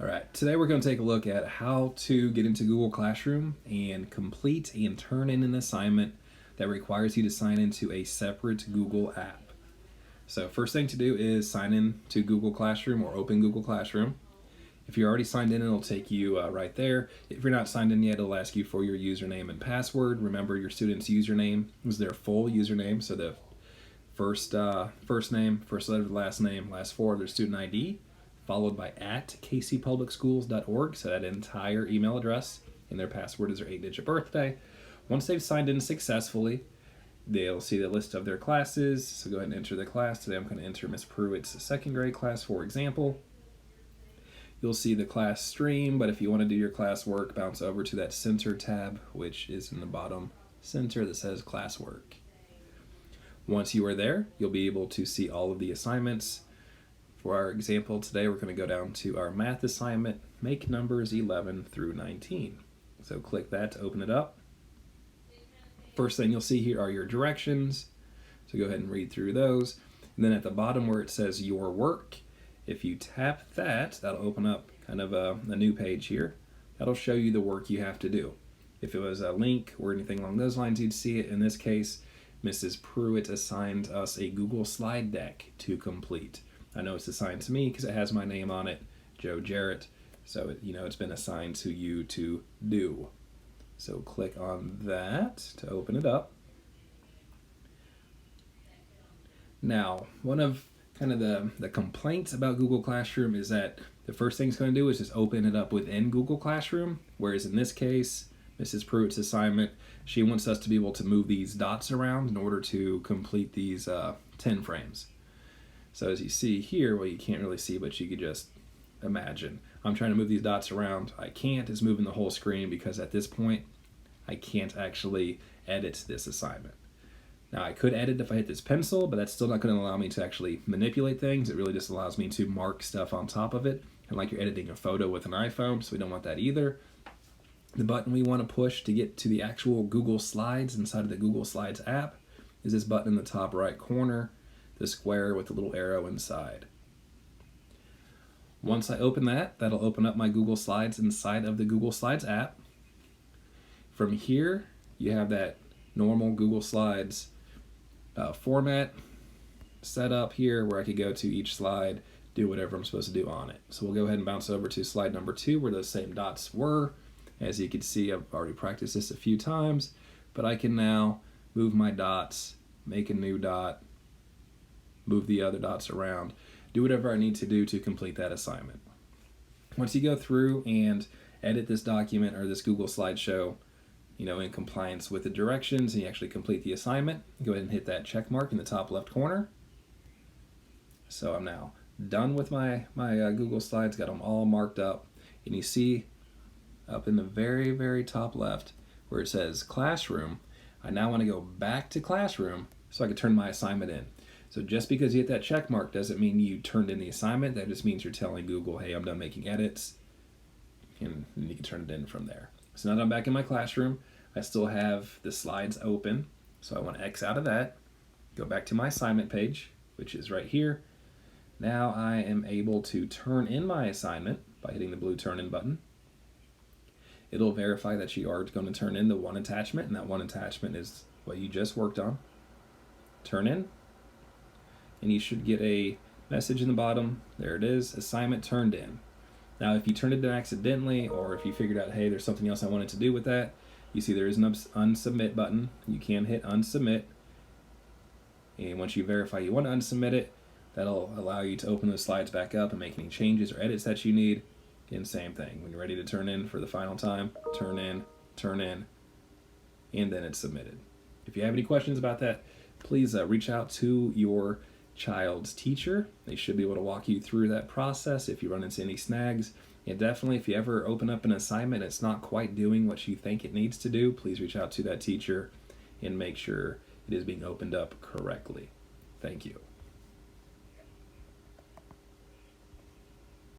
All right, today we're going to take a look at how to get into Google Classroom and complete and turn in an assignment that requires you to sign into a separate Google app. So first thing to do is sign in to Google Classroom or open Google Classroom. If you're already signed in, it'll take you right there. If you're not signed in yet, it'll ask you for your username and password. Remember, your student's username is their full username, so the first name, first letter of the last name, last four of their student ID, followed by @kcpublicschools.org, so that entire email address, and their password is their 8-digit birthday. Once they've signed in successfully, they'll see the list of their classes, so go ahead and enter the class. Today I'm going to enter Miss Pruitt's second grade class, for example. You'll see the class stream, but if you want to do your classwork, bounce over to that center tab, which is in the bottom center that says classwork. Once you are there, you'll be able to see all of the assignments. For our example today, we're going to go down to our math assignment, make numbers 11 through 19. So click that to open it up. First thing you'll see here are your directions. So go ahead and read through those. And then at the bottom where it says your work, if you tap that, that'll open up kind of a new page here. That'll show you the work you have to do. If it was a link or anything along those lines, you'd see it. In this case, Mrs. Pruitt assigned us a Google slide deck to complete. I know it's assigned to me because it has my name on it, Joe Jarrett. So it's been assigned to you to do. So click on that to open it up. Now, one of kind of the complaints about Google Classroom is that the first thing it's going to do is just open it up within Google Classroom, whereas in this case, Mrs. Pruitt's assignment, she wants us to be able to move these dots around in order to complete these 10 frames. So as you see here, well, you can't really see, but you could just imagine. I'm trying to move these dots around. I can't. It's moving the whole screen because at this point, I can't actually edit this assignment. Now, I could edit if I hit this pencil, but that's still not going to allow me to actually manipulate things. It really just allows me to mark stuff on top of it, and like you're editing a photo with an iPhone, so we don't want that either. The button we want to push to get to the actual Google Slides inside of the Google Slides app is this button in the top right corner, the square with the little arrow inside. Once I open that, that'll open up my Google Slides inside of the Google Slides app. From here, you have that normal Google Slides format set up here where I could go to each slide, do whatever I'm supposed to do on it. So we'll go ahead and bounce over to slide number 2 where those same dots were. As you can see, I've already practiced this a few times, but I can now move my dots, make a new dot, move the other dots around, do whatever I need to do to complete that assignment. Once you go through and edit this document or this Google slideshow, in compliance with the directions, and you actually complete the assignment, go ahead and hit that check mark in the top left corner. So I'm now done with my Google Slides, got them all marked up, and you see up in the very, very top left where it says Classroom, I now want to go back to Classroom so I can turn my assignment in. So just because you hit that check mark doesn't mean you turned in the assignment. That just means you're telling Google, hey, I'm done making edits, and you can turn it in from there. So now that I'm back in my classroom, I still have the slides open. So I want to X out of that, go back to my assignment page, which is right here. Now I am able to turn in my assignment by hitting the blue turn in button. It'll verify that you are going to turn in the one attachment, and that one attachment is what you just worked on. Turn in. And you should get a message in the bottom. There it is, assignment turned in. Now, if you turned it in accidentally, or if you figured out, hey, there's something else I wanted to do with that, you see there is an unsubmit button. You can hit unsubmit. And once you verify you want to unsubmit it, that'll allow you to open those slides back up and make any changes or edits that you need. Again, same thing. When you're ready to turn in for the final time, turn in, and then it's submitted. If you have any questions about that, please reach out to your child's teacher. They should be able to walk you through that process if you run into any snags. And definitely, if you ever open up an assignment, it's not quite doing what you think it needs to do, please reach out to that teacher and make sure it is being opened up correctly. Thank you.